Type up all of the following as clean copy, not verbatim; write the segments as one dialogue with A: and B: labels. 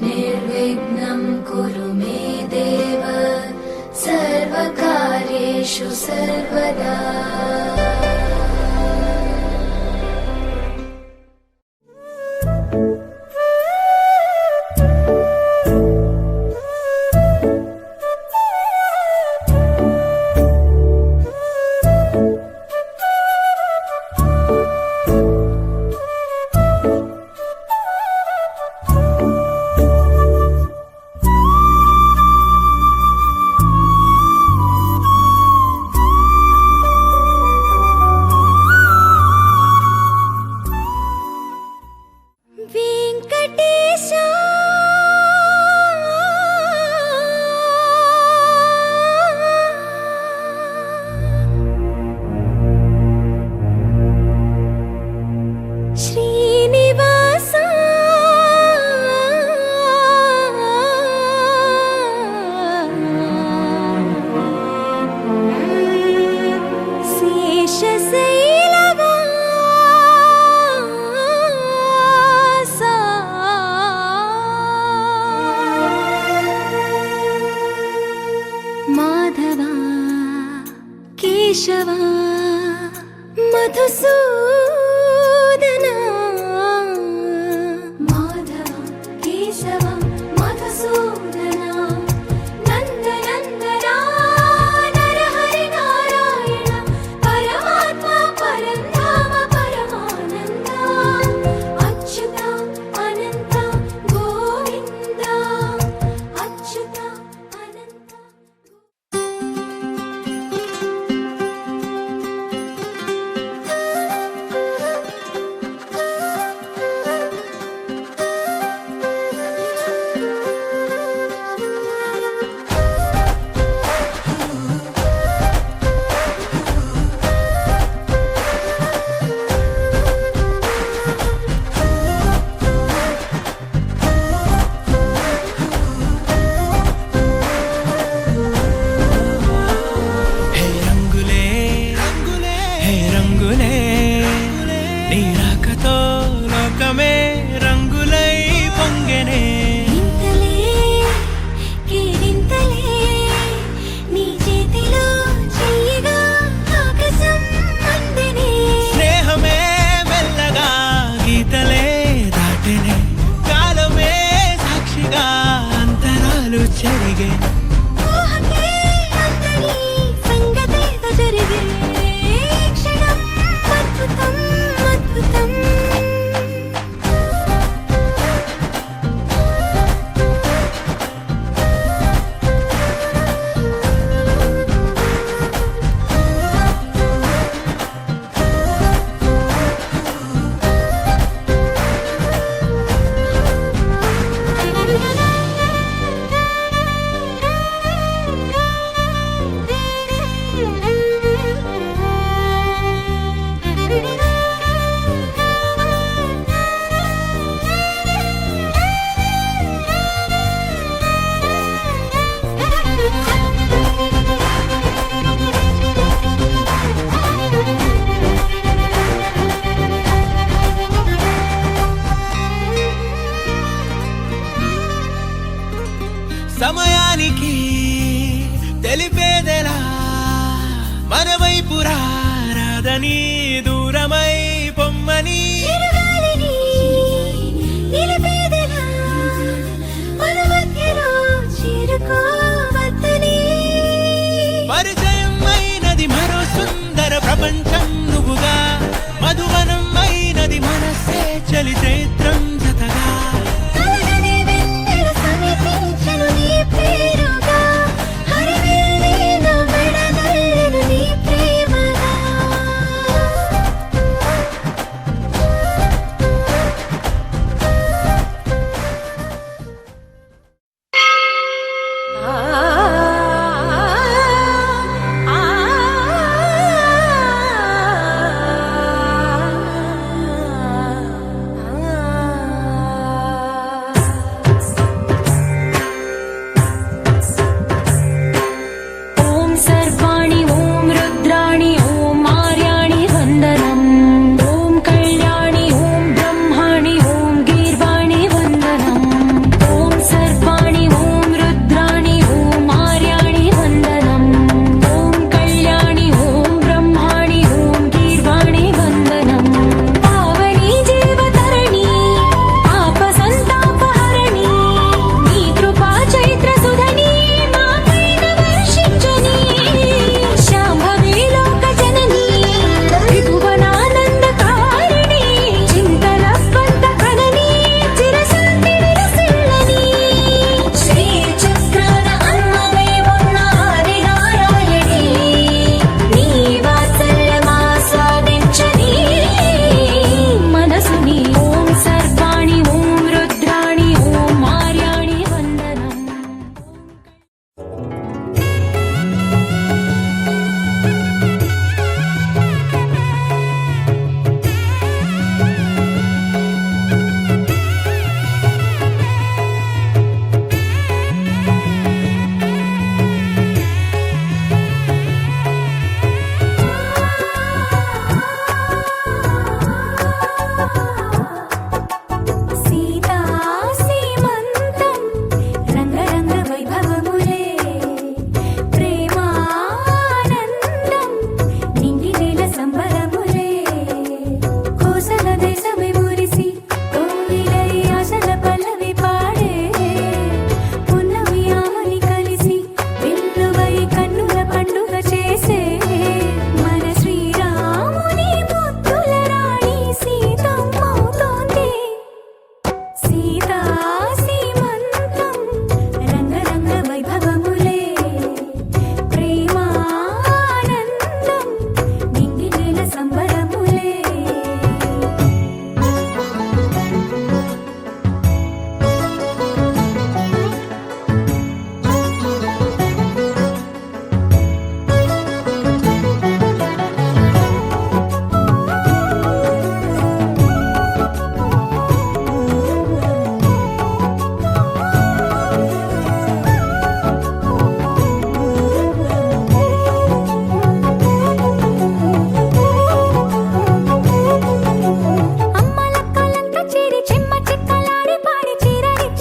A: निर्विघ्नं कुरु मे देव सर्वकार्येषु सर्वदा।
B: మాధవా కేశవా మధుసూదనా
A: మాధవ కేశవ మధుసూదనా నందనందనా నరహరి నారాయణ పరమాత్మ పరంధామ పరమానంద అచ్యుత అనంత గోవింద అచ్యుత అనంత.
C: సమయానికి తెలిపేదెలా మనవైపు రాదని దూరమై పొమ్మని పరిచయం అయినది మరో సుందర ప్రపంచం నువ్వుగా మధువనం అయినది మనసే చలి చైత్రం జతగా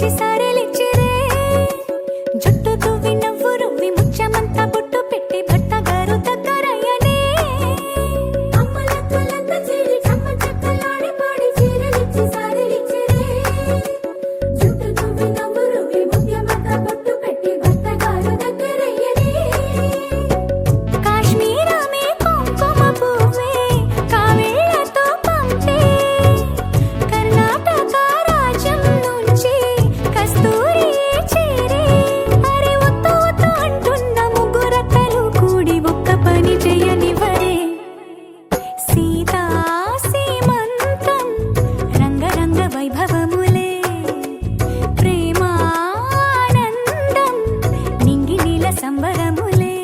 A: చీరలిచ్చి సారెలిచ్చిరే జుట్టు తువ్వి నవ్వు రువ్వి ముచ్చమంతా బొట్టు పెట్టి భర్త గారు దగ్గరయ్యనే అమ్మలక్కలంతా చేరి చమ్మ చక్కలాడి పాడి చీరలిచ్చి సారెలిచ్చిరే జుట్టు తువ్వి నవ్వు రువ్వి ముచ్చమంతా బొట్టు పెట్టి భర్త గారు దగ్గరయ్యనే కాశ్మీరమే కుంకుమ పువ్వే కావేళ్లతో పంపే కర్ణాటక రాజ్యం నుంచి కస్తూరి చేరే అరే ఒత్తు ఒత్తు అంటున్న ముగ్గురత్తలు కూడి ఒక్క పని చేయనివరే సీతా సీమంతం రంగరంగ వైభవములే ప్రేమానందం నింగి నీల సంబరములే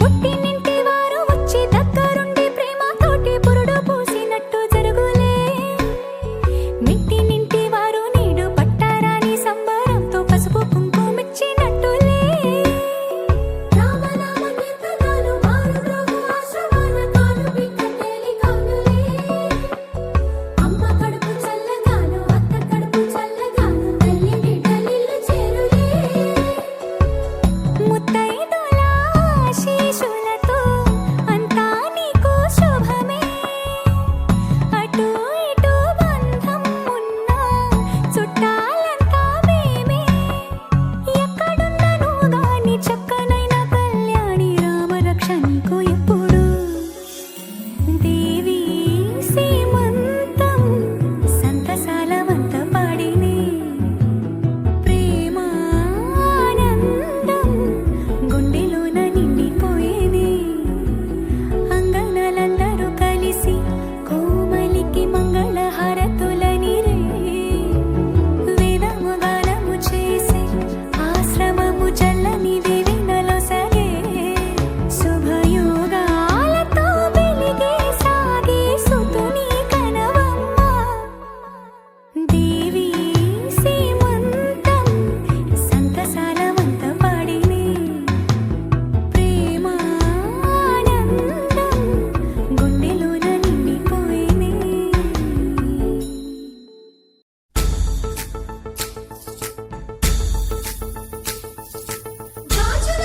A: పుట్టినింటి వారు వచ్చి దగ్గరుండి ప్రేమతోటి పురుడు పూసినట్టు జరుగులే మెట్టినింటి వారు నీడు పట్టారాని సంబరంతో పసుపు కుంకుమిచ్చినట్టులే రామనామ కీర్తనాలు మారు రోగు ఆశ్రమాన కాలు బిడ్డ తేలికానులే అమ్మ కడుపు చల్లగాను అత్త కడుపు చల్లగాను తల్లి బిడ్డలిల్లు చేరులే ముత్తైదుల ఆశీస్సులతో అంతా నీకు శుభమే అటు ఇటు బంధం ఉన్నా చుట్టాలంతా మేమే ఎక్కడున్నా నువ్వు గాని చక్కనైన కళ్యాణి రామరక్ష నీకు ఎప్పుడు దేవి సీమంతం సంతసాల వంత పాడినే ప్రేమానందం గుండెలోన నిండిపోయేనే అంగనలందరూ కలిసి కోమలికి మంగళ హారతులనిరే వేదము గానము చేసి ఆశ్రమము చల్లని దేవి నలొసగే శుభయోగాలతో వెలిగే సాగే సుతుని కనవమ్మ దేవి సీమంతం సంతసాల వంత పాడినే ప్రేమానందం గుండెలోన నిండిపోయేనే గాజుల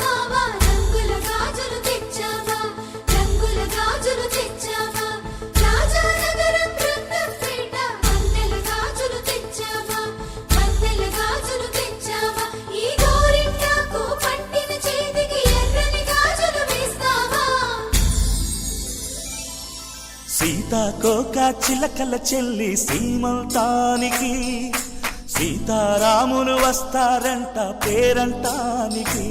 A: మావా రంగుల గాజులు తెచ్చావా రంగుల గాజులు తెచ్చావా రాజానగరం బృందంపేట వన్నెల గాజులు తెచ్చావా వన్నెల గాజులు తెచ్చావా ఈ గోరింటాకు పట్టిన చేతికి ఎర్రని గాజులు వేస్తావా
D: సీతాకోక చిలకల చెల్లి సీమంతానికి సీతారాములు వస్తారంట పేరంటానికి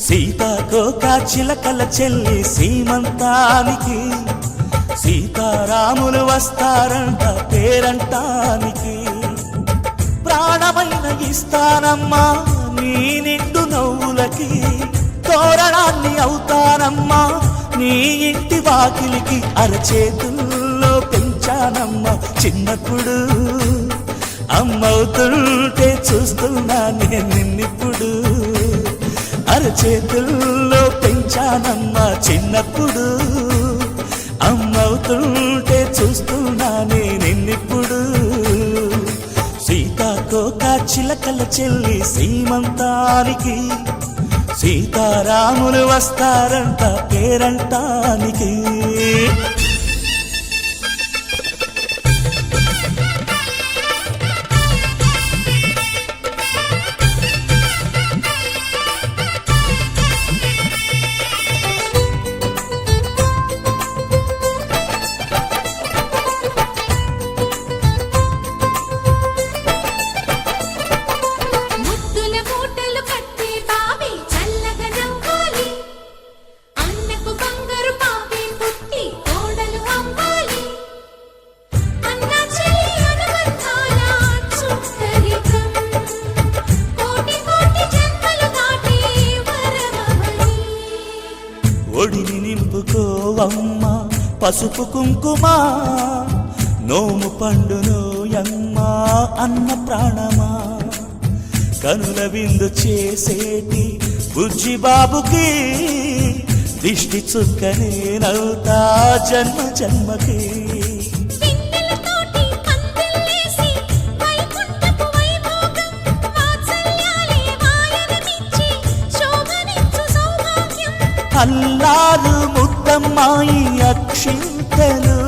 D: సీతాకోక చిలకల చెల్లి సీమంతానికి సీతారాములు వస్తారంట పేరంటానికి ప్రాణమైన ఇస్తానమ్మా నీ నిండు నవ్వులకి తోరణాన్ని అవుతానమ్మా నీ ఇంటి వాకిలికి అరచేతుల్లో పెంచానమ్మా చిన్నప్పుడు అమ్మవుతుంటే చూస్తున్నా నేను నిన్నిప్పుడు అరచేతుల్లో పెంచానమ్మా చిన్నప్పుడు అమ్మవుతుంటే చూస్తున్నా నేనిప్పుడు సీతాకోక చిలకల చెల్లి సీమంతానికి సీతారాములు వస్తారంట పేరంటానికి పసుపు కుంకుమ నోము పండును యమ్మా అన్న ప్రాణమా కనుల విందు చేసేటి బుజ్జి బాబుకి దిష్టి చుక్కనేనవుతా జన్మ జన్మకి
B: వెన్నెలతోటి పందిళ్ళేసి వైకుంఠపు వైభోగం వాత్సల్యాలే వాయనమిచ్చి శోభనిచ్చు సౌభాగ్యం
D: అల్లారు ముద్దమ్మాయి అక్షింతలు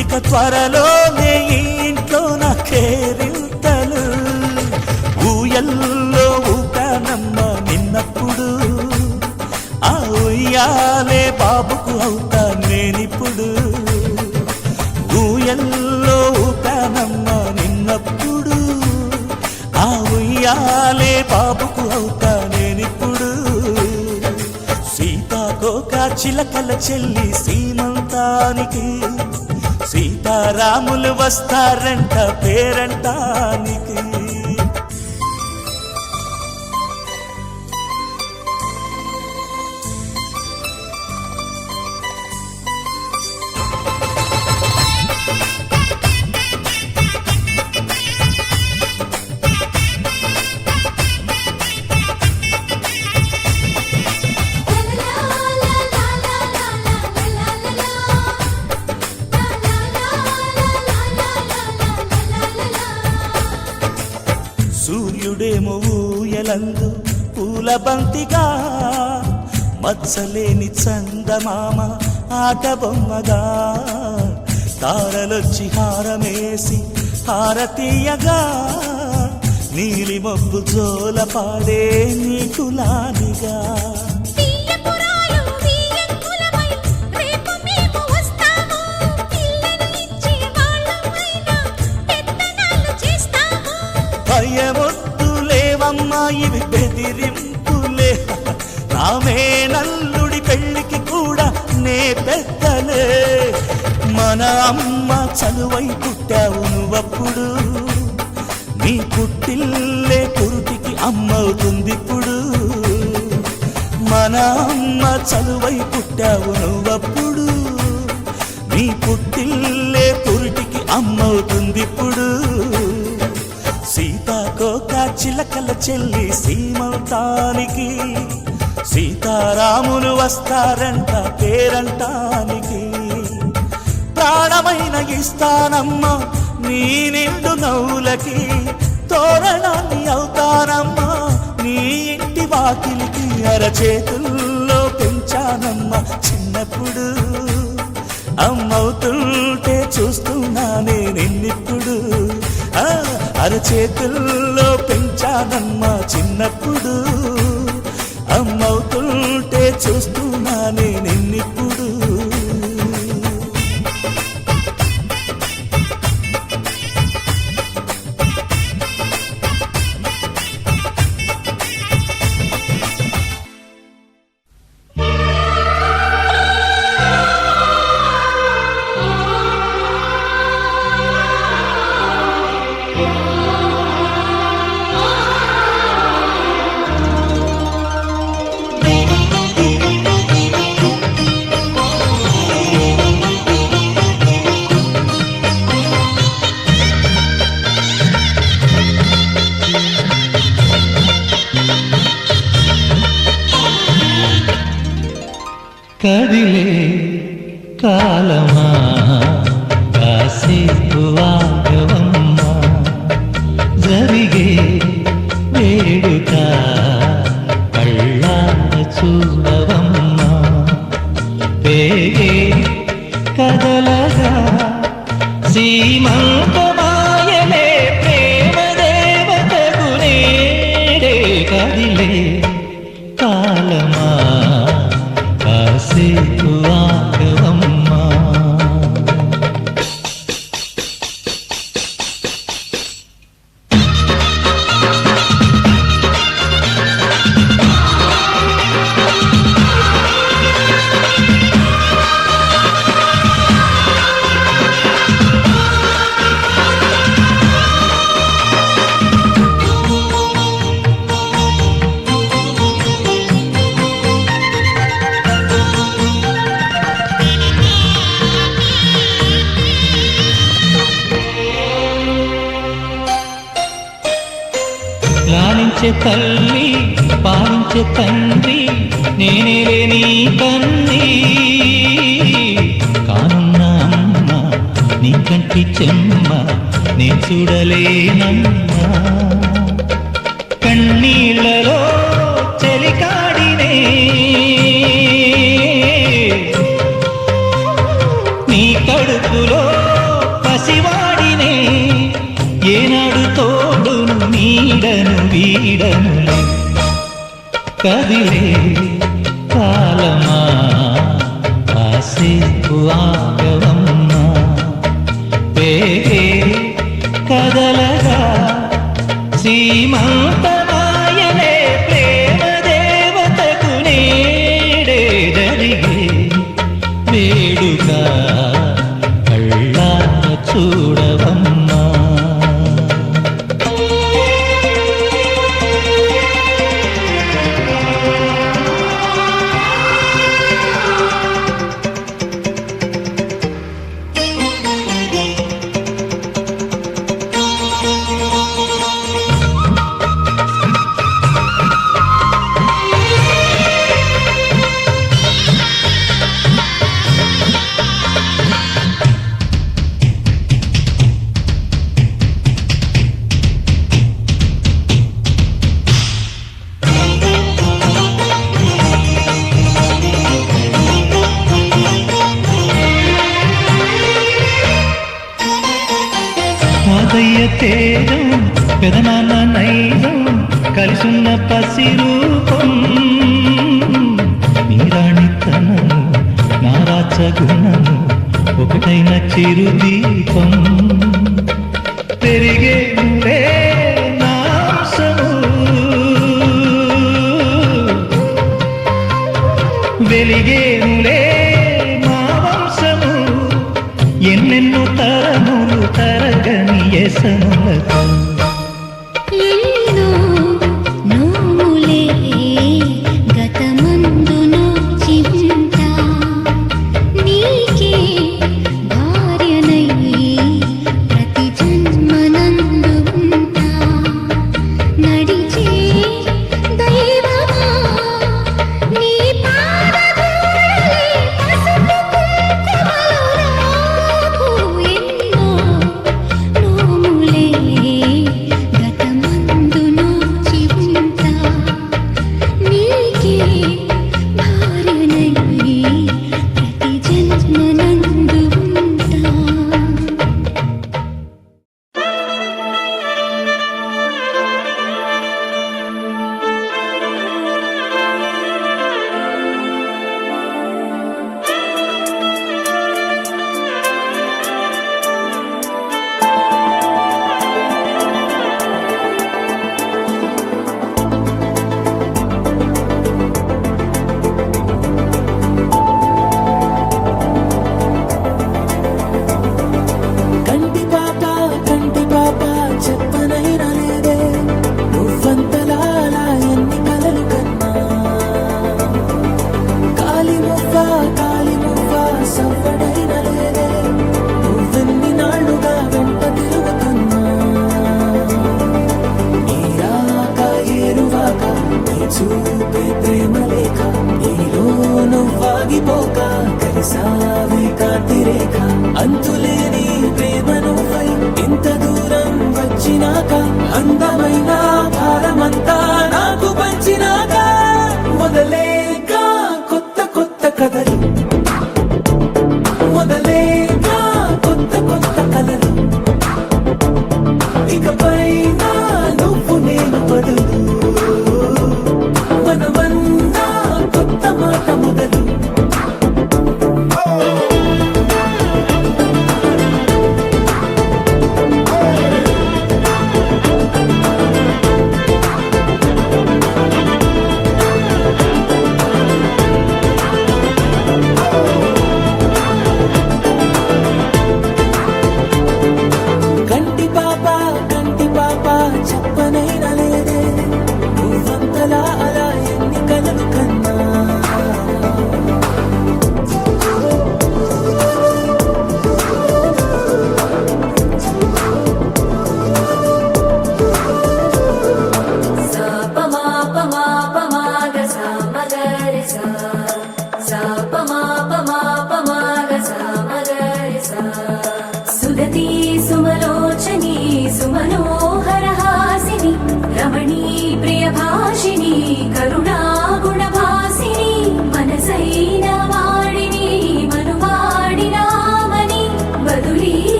D: ఇక త్వరలోనే ఈ ఇంట్లో నా కేరింతలు ఊయల్లో ఊపానమ్మ నిన్నప్పుడు ఆ ఉయ్యాలే బాబుకు అవుతా నేనిప్పుడు ఊయల్లో ఊపానమ్మ నిన్నప్పుడు ఆ ఉయ్యాలే బాబుకు అవుతా నేనిప్పుడు సీతాకోక చిలకల చెల్లి సీమంతానికి సీతారాములు వస్తారంట పేరంటానికి సూర్యుడేమో ఊయలందు పూల బంతిగా మత్సలేని చందమామ ఆట బొమ్మగా తారలొచ్చి హారమేసి హారతీయగా నీలి మబ్బు జోల పాడే నీకులానిగా
B: తీయపురాలు తీయంకులమై రేపు మేము వస్తాము పిల్లను ఇచ్చి వాళ్ళమైనా పెత్తనాలు చేస్తాము
D: భయమొద్దులేవమ్మా ఇవి బెదిరింపులే నామే నల్లుడి పెళ్లికి కూడా నే పెద్దలే మన అమ్మ చలువై పుట్టావు నువ్వప్పుడు నీ పుట్టిల్లే పురుటికి అమ్మవుతుందిప్పుడు మన అమ్మ చలువై పుట్టావు నువ్వప్పుడు నీ పుట్టిల్లే పురుటికి అమ్మవుతుందిప్పుడు సీతాకోక చిలకల చెల్లి సీమంతానికి సీతారాములు వస్తారంట పేరంటానికి ప్రాణమైన ఇస్తానమ్మా నీ నిండు నవ్వులకి తోరణాన్ని అవుతానమ్మా నీ ఇంటి వాకిలికి అరచేతుల్లో పెంచానమ్మా చిన్నప్పుడు అమ్మవుతుంటే చూస్తున్నానే నిన్నిప్పుడు అరచేతుల్లో పెంచానమ్మా చిన్నప్పుడు అమ్మవుతుంటే చూస్తున్నానే నిన్నిప్పుడు
E: కదిలే కాలమా కాసేపు ఆగవమ్మా జరిగే వేడుక కళ్ళార చూడవమ్మా పేగే కదలగా సీమంతమాయలే ప్రేమ దేవతకు నేడే కదిలే కాలమా కాసేపు ఆగవమ్మా లాలించే తల్లి పాలించే తండ్రి నేనేలే నీ తల్లి కానున్న అమ్మ నీ కంటి చెమ్మ నే చూడలేనమ్మా కన్నీళ్ళలో చెలికాడినే నీ కడుపులో పసివాడినే ఏనాడు తోడును నీడను వీడనులే కదిలే కాలమా కాసేపు ఆగవమ్మా పేగే కదలగా సీమంతమాయనే ప్రేమ దేవతకు నేడే జరిగే వేడుక కళ్ళార చూడవమ్మా మాదయ్య తేజం పెదనాన్న నైజం కలిసున్న పసిరూపం నీరాణితనము నారాచగుణము ఒకటైన చిరుదీపం పెరిగేనులే నాంసము వెలిగేనులే మా వంశము ఎన్నెన్నో తరములు తరగని యసములతో
B: ఎన్నో నోములే గతమందును చింత నీకే భార్యనై ప్రతి జన్మనందు ఉంటా నడిచే దైవమా నీ పాదధూళి పసుపు కుంకుమలు రాకు ఎన్నో నోములే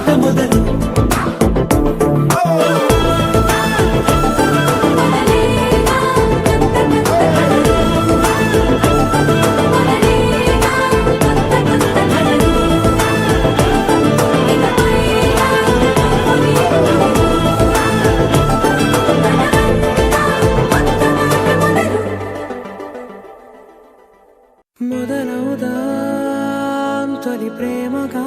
D: ఆట మొదలు
C: మొదలవుదాం తొలి ప్రేమగా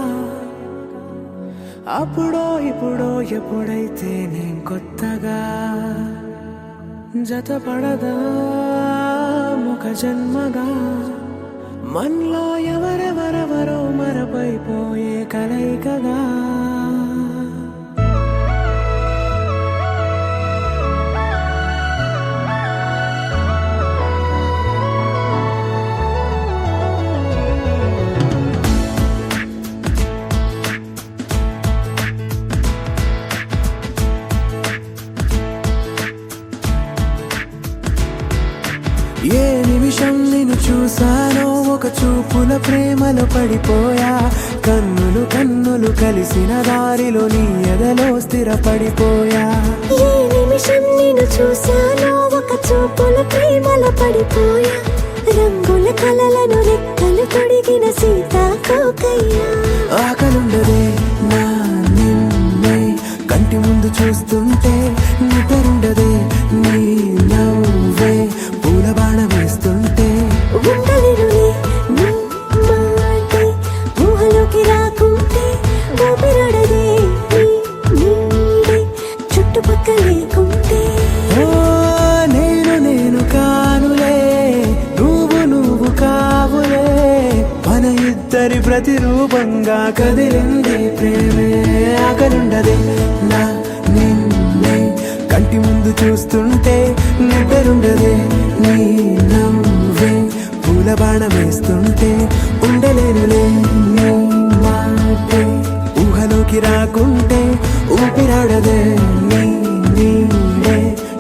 C: అప్పుడో ఇప్పుడో ఎప్పుడైతే నేను కొత్తగా జతపడదా ఒక జన్మగా మనలో ఎవరెవరెవరో మరపైపోయే కలయికగా ఏ నిమిషం నిన్ను చూసానో ఒక చూపుల ప్రేమలో పడిపోయా కన్నులు కన్నులు కలిసిన దారిలో నీ ఎదలో స్థిరపడిపోయా
A: ఏ నిమిషం నిన్ను చూశానో ఒక చూపుల ప్రేమలో పడిపోయా రంగుల కలలను రెక్కలు తొడిగిన సీతాకోకయ్యా
C: ఆకలుండదే నా నిన్నే కంటి ముందు చూస్తుంటే నిద్రుండదే నీ నవ్వే పూల బాణ వేస్తుంటే
A: ఉండలేనులే నీ మాటే ఊహలోకి రాకుంటే ఊపిరాడదే నీ నీడే చుట్టుపక్కల లేకుంటే
C: ఓ నేను కానులే నువ్వు కావులే మన ఇద్దరి ప్రతిరూపంగా కదిలింది ప్రేమే ఆకలుండదే నా నిన్నే కంటి ముందు చూస్తుంటే నిద్రుండదే నీ నవ్వే పూల బాణ వేస్తుంటే ఉండలేనులే నీ మాటే ఊహలోకి రాకుంటే ఊపిరాడదే నీ నీడే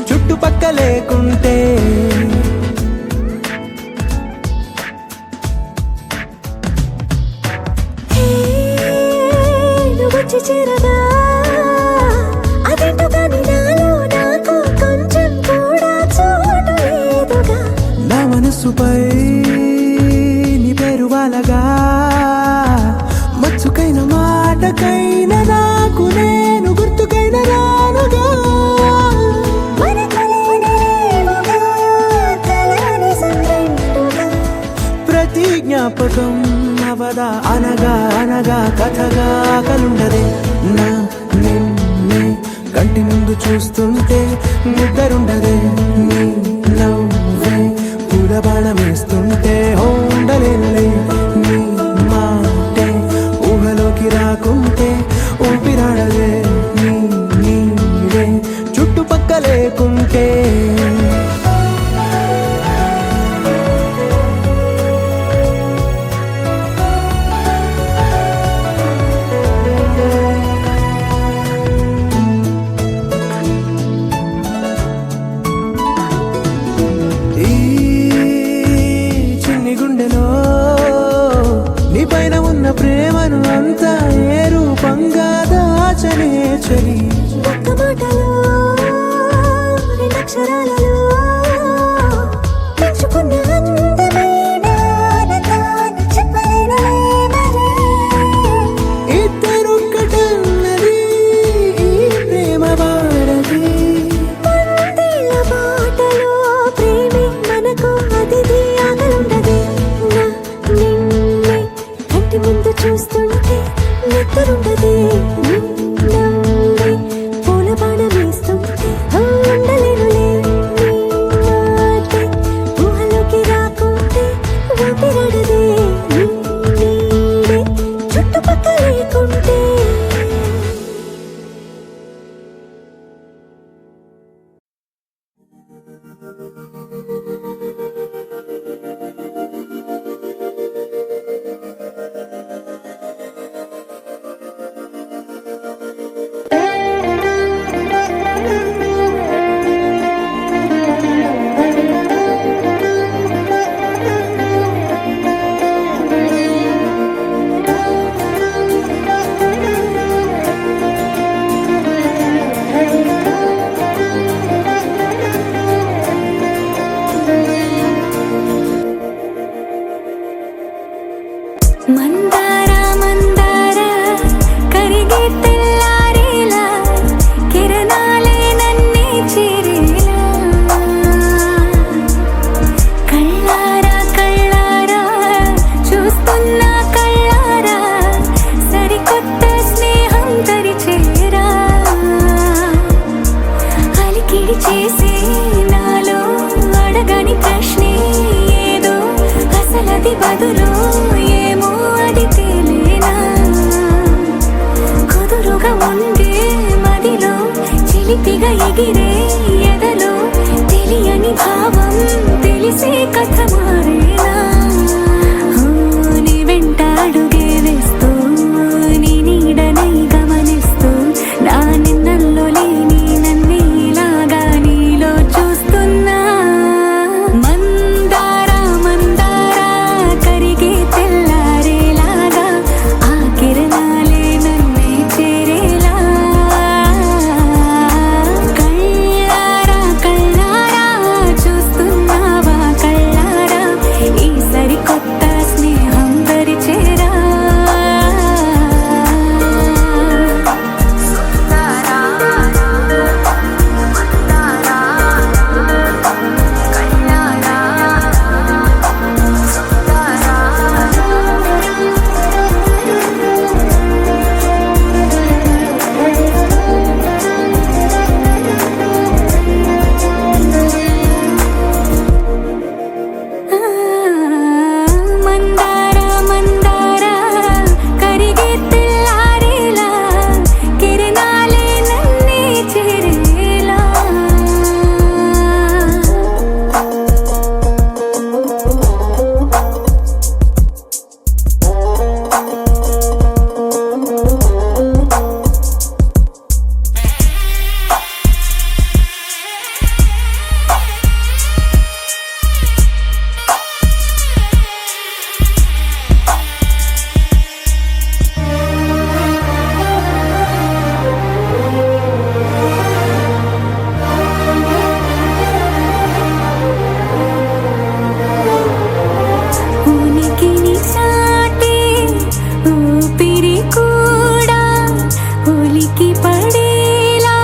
C: చుట్టుపక్క లేకుంటే
A: వచ్చి చేరగా అదేంటో కానీ నాలో నాకు కొంచెం కూడా చోటు లేదుగా
C: నా మనసుపై నీ పేరు వాలగా మచ్చుకైన మాటకైన నాకు నేను గుర్తుకైన రానుగా
A: మనకులేనిలేవుగా, కలని సంరెండుగా.
C: ప్రతి జ్ఞాపకం అవదా అనగా అనగా కథగా కలుండదే నా నిన్నే కంటి ముందు చూస్తుంటే నిద్రుండదే నీ నవ్వే పూల బాణ వేస్తుంటే ఉండలేనులే నీ మాటే ఊహలోకి రాకుంటే ఊపిరాడదే నీ నీడే చుట్టుపక్క లేకుంటే ఈ చిన్ని గుండెలో నీ పైన ఉన్న ప్రేమను అంతా ఏ రూపంగా దాచనే చలి
A: ఒక్క మాటలో రెండక్షరాలలో పెంచుకున్న అందమైన ఆనందాన్ని చెప్పలేనులే మరి.
C: ఇద్దరొక్కటన్నది ఈ ప్రేమ వాడది
A: పందిళ్ళ బాటలో ప్రేమే మనకు అతిథి ఆగలుండదే నా నిన్నే కంటి ముందు చూస్తుంటే నిద్రుండదే నీ నవ్వే పూల బాణ వేస్తుంటే ఉండలేనులే నీ తెగ ఎగిరే ఎదలో తెలియని భావం తెలిసే కథ మారేలా నీ వెంట అడుగే వేస్తూ నీ నీడనై గమనిస్తూ నా నిన్నల్లో లేని నన్నే ఇలాగా నీలో చూస్తున్నా మందారా మందారా కరిగే తెల్లారేలాగా ఆ కిరణాలే నన్నే చేరేలా కళ్ళారా కళ్ళారా చూస్తున్నావా కళ్ళారా ఈ సరికొత్త స్నేహం దరిచేరా మందారా మందారా కరిగే తెల్లారేలా కిరణాలే నన్నే చేరేలా ఉనికిని చాటే ఊపిరి కూడా ఉలికి పడేలా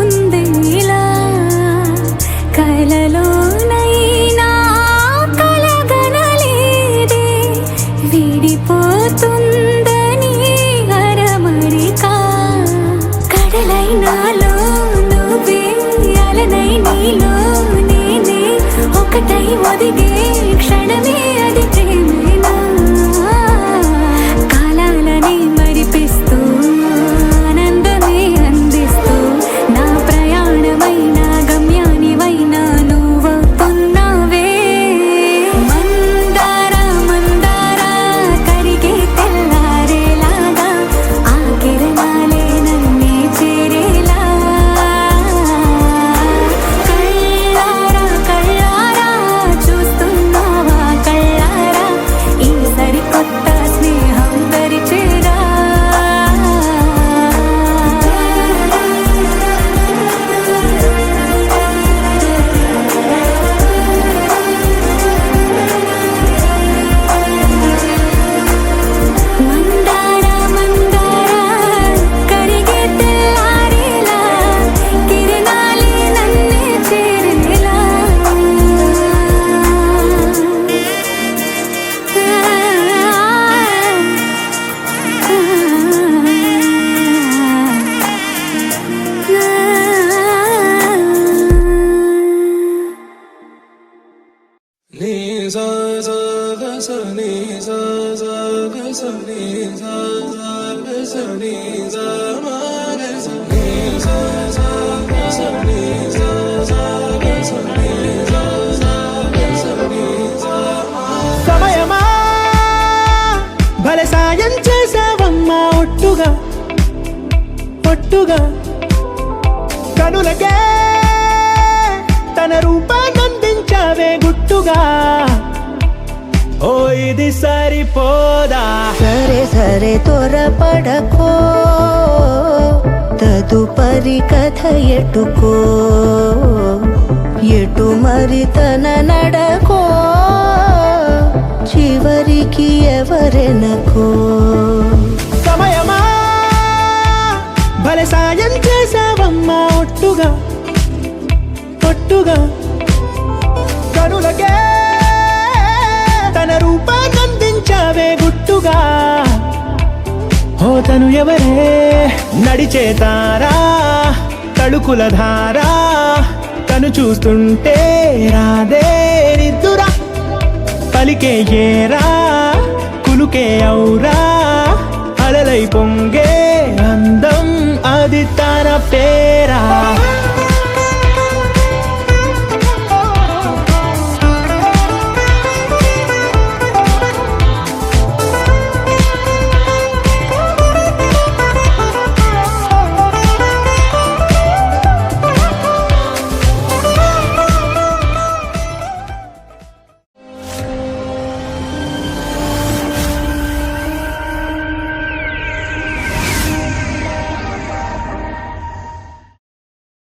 A: ఉందేలా కలలోనైనా కలగనలేదే విడిపోతుందని అరమరిక కడలైనాలో నువ్వే అలనై నీలో నేనే ఒకటై ఒదిగే క్షణమే అది ప్రేమేనా కాలాలని మరిపిస్తూ ఆనందమే అందిస్తూ నా ప్రయాణమైన గమ్యానివైనా నువ్వవుతున్నావే మందారా మందారా కరిగే తెల్లారేలాగా ఆ కిరణాలే నన్నే చేరేలా కళ్ళారా కళ్ళారా చూస్తున్నావా కళ్ళారా ఈ సరికొత్త స్నేహం దరిచేరా మందారా మందారా కరిగే తెల్లారేలా కిరణాలే నన్నే చేరేలా
C: సమయమా భలే సాయం చేసావమ్మా ఒట్టుగా ఒట్టుగా కనులకే తన రూపాన్నందించావే గుట్టుగా ఓ ఇది సరిపోదా
F: సరే సరే త్వరపడకో తదుపరి కథ ఎటుకో ఎటు మరి తన నడకో చివరికి ఎవరెనకో
C: సమయమా భలే సాయం చేసావమ్మా ఒట్టుగా ఒట్టుగా కనులకే తన రూపాన్నందించావే గుట్టుగా ఓ తను ఎవరే నడిచే తారా తడుకుల ధారా తను చూస్తుంటే రాదే నిద్దురా పలికే ఏరా కులుకే ఔరా అలలై పొంగే